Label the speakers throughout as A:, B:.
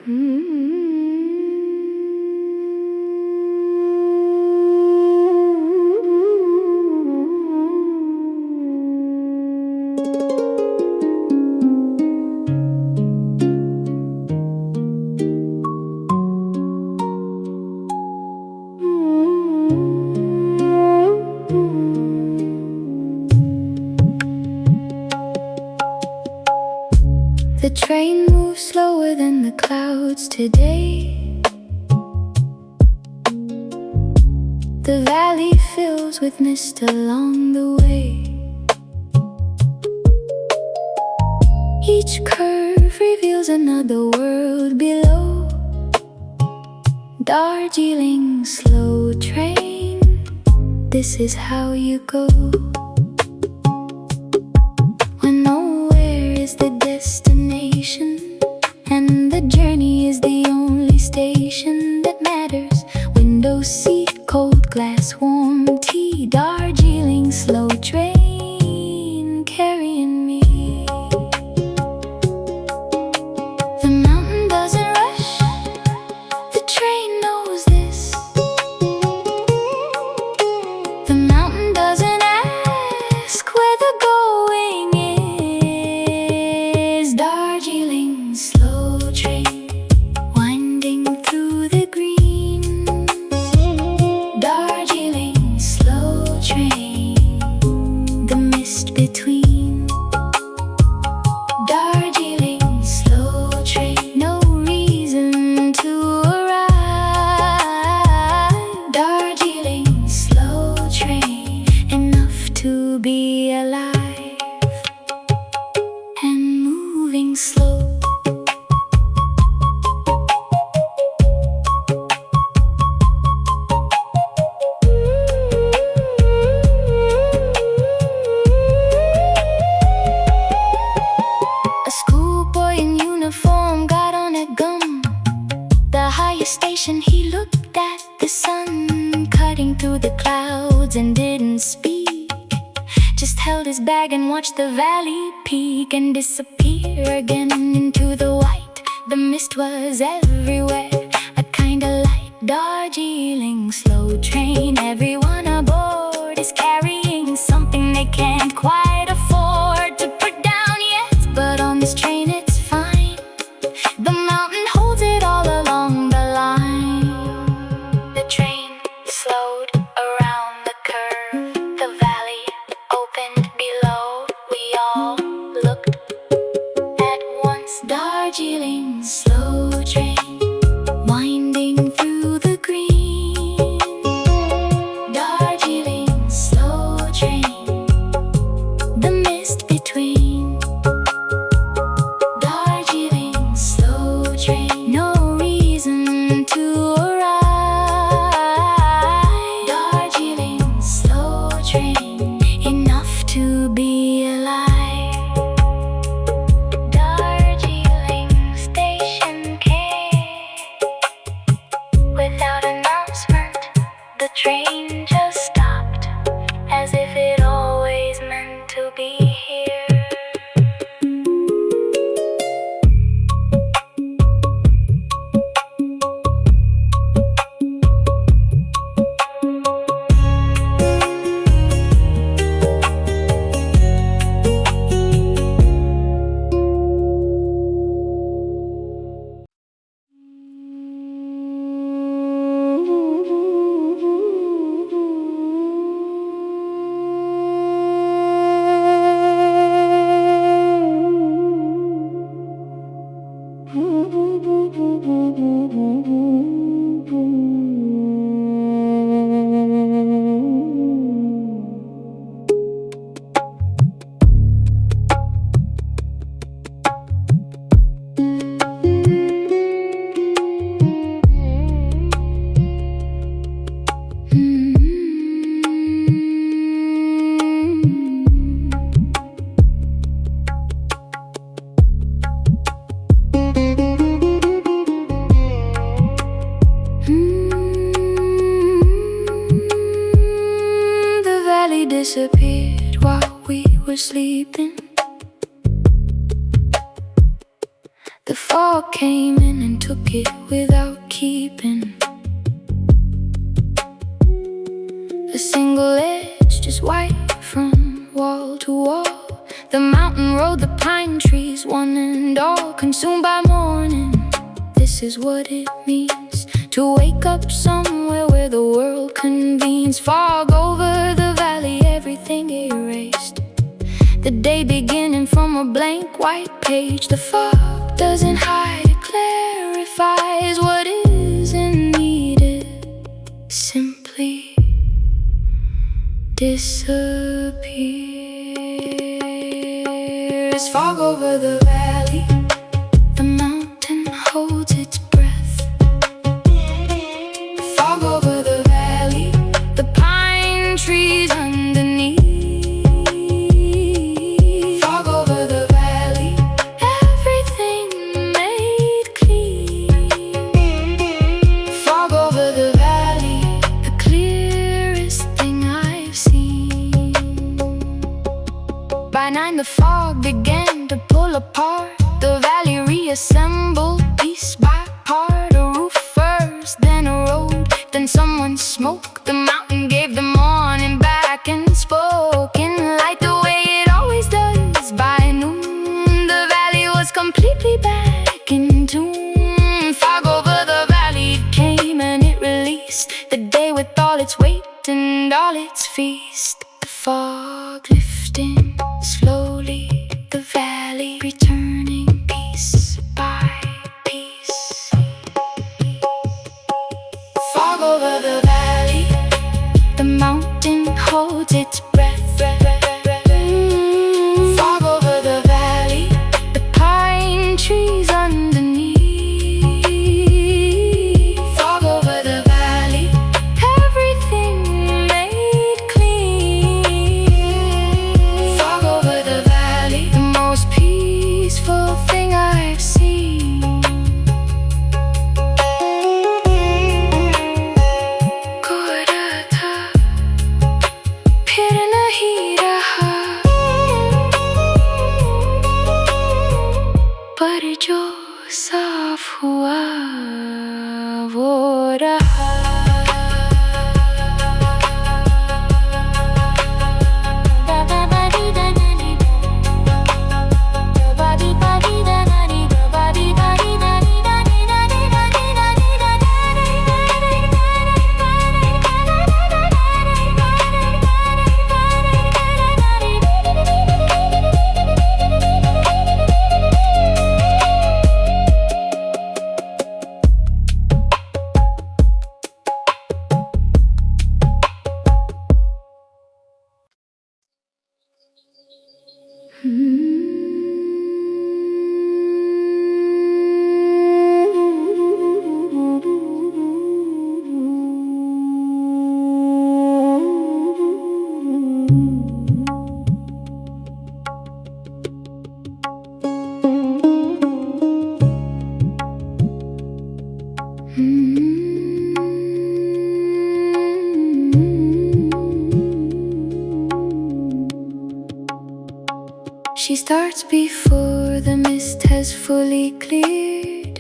A: The train moves slower than the clouds today. The valley fills with mist along the way. Each curve reveals another world below. Darjeeling slow train, this is how you go. When nowhere is the destination, and the journey is the only station that matters. Window seat, cold glass, warm tea. Darjeeling slow train carrying me. The mountain doesn't rush, the train knows this. The mountain doesn't ask where the going is. Darjeeling slow train, winding through the green. Darjeeling slow train, the mist between. Darjeeling slow train, no reason to arrive. Darjeeling slow train, enough to be alive and moving slow. A schoolboy in uniform got on at gum. The highest station, he looked at the sun cutting through the clouds and didn't speak. Just held his bag and watched the valley peak and disappear again into the white. The mist was everywhere, a kind of light. Darjeeling slow train, everyone aboard is carrying something they can't quite afford to put down yet. But on this train it's fine, the mountain holds it all along the line. The train slowed around the curve, the valley opened below. We all looked at once. Darjeeling slow train, winding through the green. Darjeeling slow train, the mist between. Darjeeling slow train, no reason to arrive. Darjeeling slow train, enough to be alive. Darjeeling station came without announcement. The train just stopped, as if it always meant to be here. Disappeared while we were sleeping. The fog came in and took it without keeping. A single edge just white from wall to wall. The mountain road, the pine trees, one and all consumed by morning. This is what it means to wake up somewhere where the world convenes. Fog over the valley, everything erased. The day beginning from a blank white page. The fog doesn't hide, it clarifies what isn't needed. Simply disappears. Fog over the valley, the mountain holds its breath. Fog over the valley, the pine trees underneath. Fog over the valley, everything made clean. Fog over the valley, the clearest thing I've seen. By 9 the fog began to pull apart. The valley reassembled piece by part. A roof first, then a road, then someone smoked. The mountain gave the morning back and spoke in light the way it always does. By noon, the valley was completely back in tune. Fog over the valley came and it released the day with all its weight and all its feast. The fog lifting slowly, the valley returning piece by piece. Fog over the valley, the mountain holds its breath. Fog over the valley, the pine trees underneath. Fog over the valley, everything made clean. Fog over the valley, the most peaceful thing I've seen. Guzarta, फिर नहीं रहा, पर जो साफ हुआ वो रहा. She starts before the mist has fully cleared.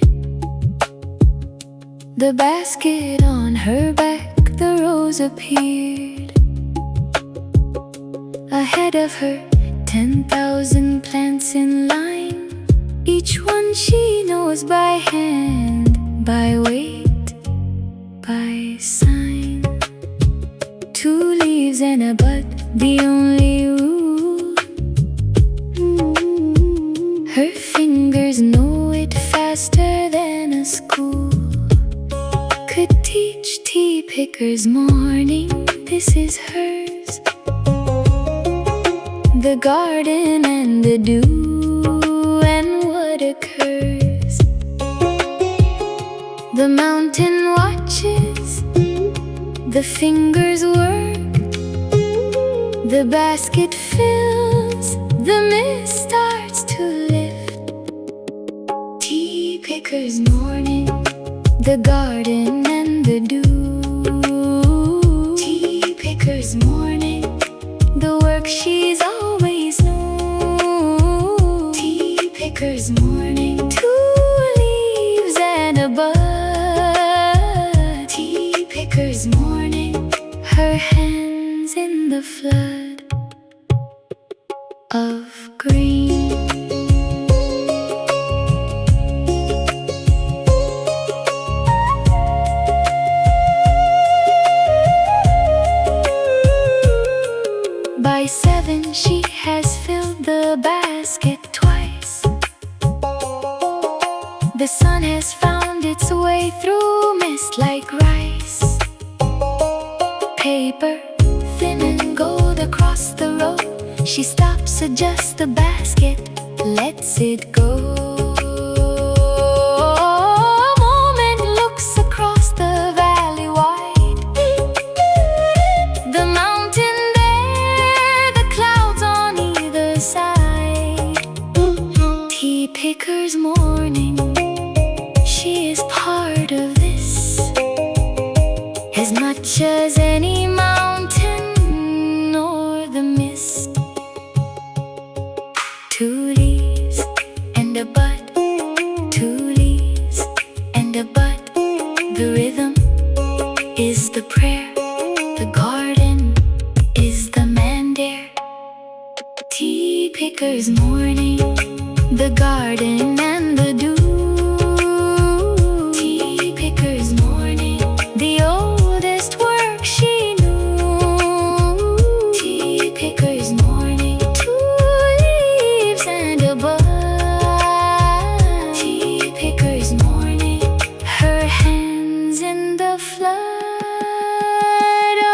A: The basket on her back, the rose appeared. Ahead of her, 10,000 plants in line. Each one she knows by hand, by weight, by sign. 2 leaves and a bud, the only rule. Her fingers know it faster than a school could teach. Tea pickers' morning, this is hers. The garden and the dew and what occurs. The mountain watches, the fingers work. The basket fills, the mist starts to lift. Tea pickers' morning, the garden and the dew. Tea pickers' morning, the work she's always known. Tea pickers' morning, 2 flood of green. By 7 she has filled the basket twice. The sun has found its way through mist like rice. Paper, thin and gold across the road. She stops, adjusts the basket, lets it go. A moment looks across the valley wide. The mountain there, the clouds on either side. Tea picker's morning, she is part of this, as much as any mountain or the mist. 2 leaves and a bud, 2 leaves and a bud. The rhythm is the prayer, the garden is the mandare. Tea picker's morning, the garden and the dew. Tea picker's morning, the oldest work she knew. Tea picker's morning, 2 leaves and a bud. Tea picker's morning, her hands in the flood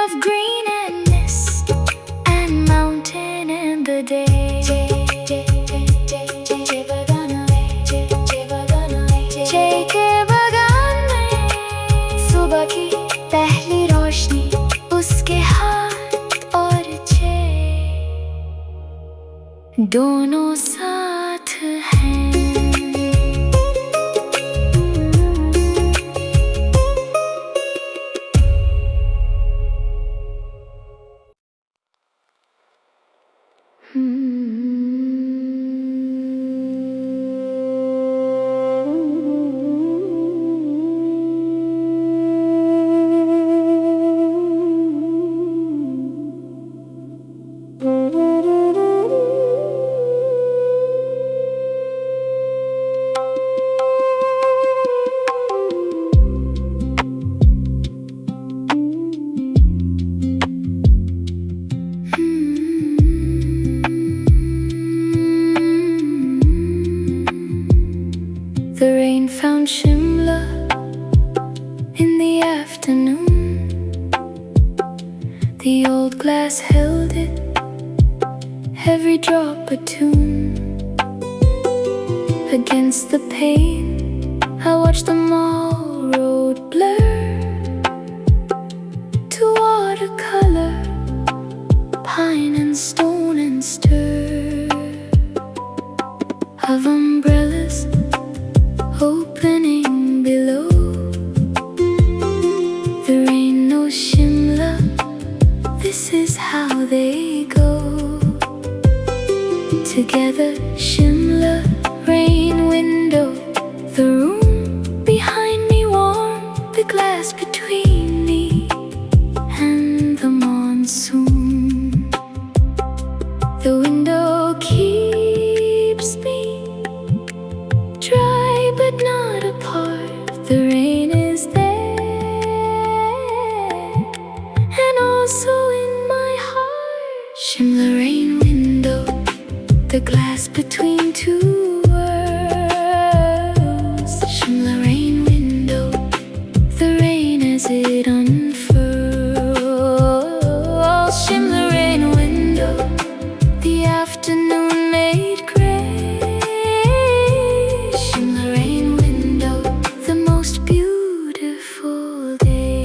A: of green and mist and mountain and the day. सुबह की पहली रोशनी, उसके हाथ और छे दोनों साथ हैं। The rain found Shimla in the afternoon. The old glass held it, every drop a tune. Against the pane, I watched the mall road blur to watercolor, pine and stone and stir of umbrellas opening below. There ain't no Shimla, this is how they go. Together, Shimla, rain window, the room behind me warm, the glass between me and the monsoon. The window keeps me dry but not apart. The rain is there and also in my heart. Shimla rain window, the glass between two worlds. Shimla rain window, the rain as it unfurls. Shimla rain window, the afternoon made gray. Shimla rain window, the most beautiful day.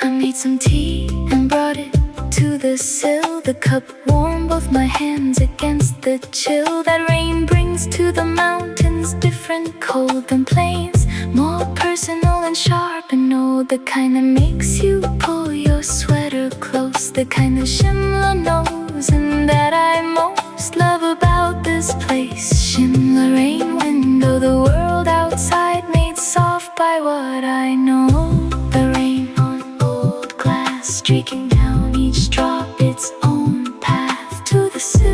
A: I made some tea and brought it to the sill. The cup warm, both my hands against the chill that rain brings to the mountains. Different cold than plains, more personal and sharp, and oh, the kind that makes you pull your sweater close It's the kind of Shimla knows, and that I most love about this place. Shimla rain window, the world outside made soft by what I know. The rain on old glass, streaking down each drop, its own path to the sea,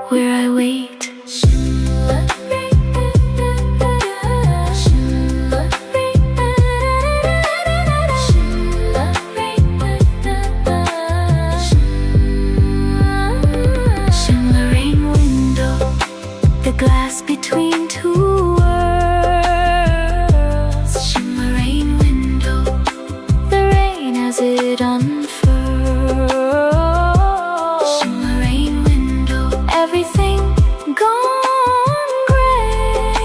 A: where I wait. Glass between two worlds. Shimla rain window, the rain as it unfurls. Shimla rain window, everything gone gray.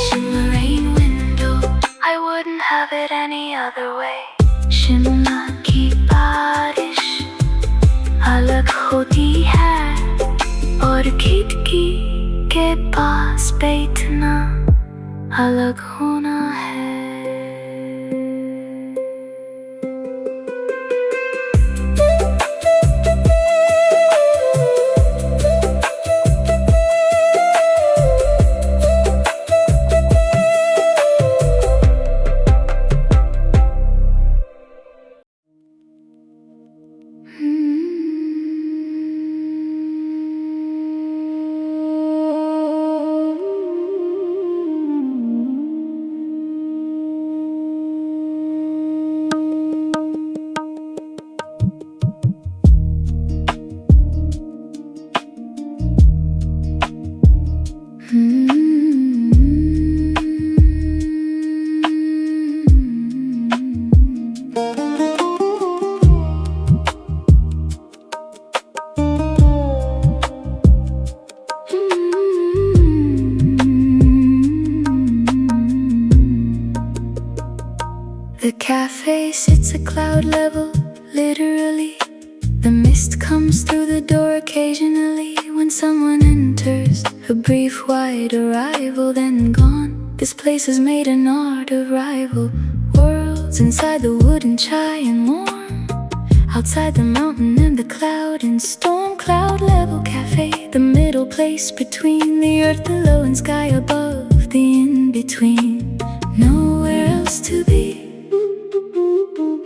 A: Shimla rain window, I wouldn't have it any other way. Shimla की बारिश अलग होती है, और खिड़की के पास बैठना अलग होना है। The cafe sits at cloud level, literally. The mist comes through the door occasionally when someone enters. A brief white arrival, then gone. This place has made an art of rival worlds. Inside the wooden chai and warm, outside the mountain and the cloud and storm. Cloud level cafe, the middle place between the earth below and sky above. The in-between, nowhere else to be,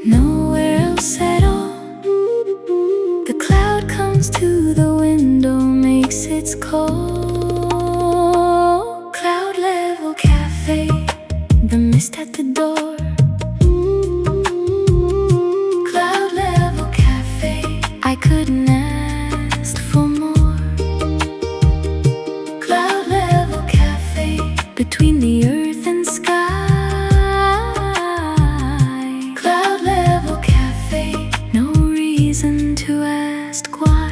A: nowhere else at all. The cloud comes to the window, makes its call. Cloud level cafe, the mist at the door. Cloud level cafe, I couldn't ask for more. Cloud level cafe, between the earth and sky. To ask why.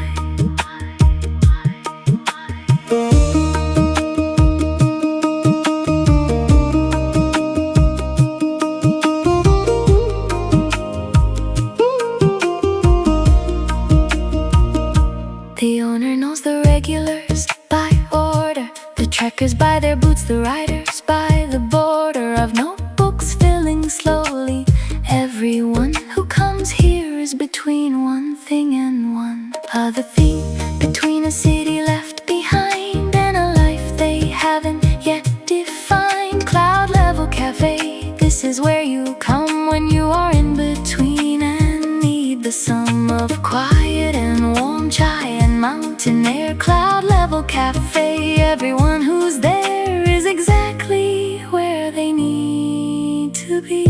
A: The owner knows the regulars by order, the trekkers by their boots, the riders by the border of notebooks filling slowly. Everyone who comes here is between one thing and one other thing, between a city left behind and a life they haven't yet defined. Cloud level cafe, this is where you come when you are in between and need the sum of quiet and warm chai and mountain air. Cloud level cafe, everyone who's there is exactly where they need to be.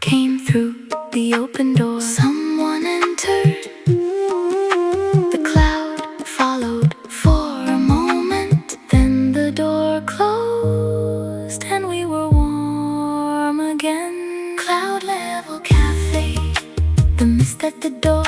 A: Came through the open door. Someone entered. The cloud followed for a moment. Then the door closed and we were warm again. Cloud level cafe, the mist at the door.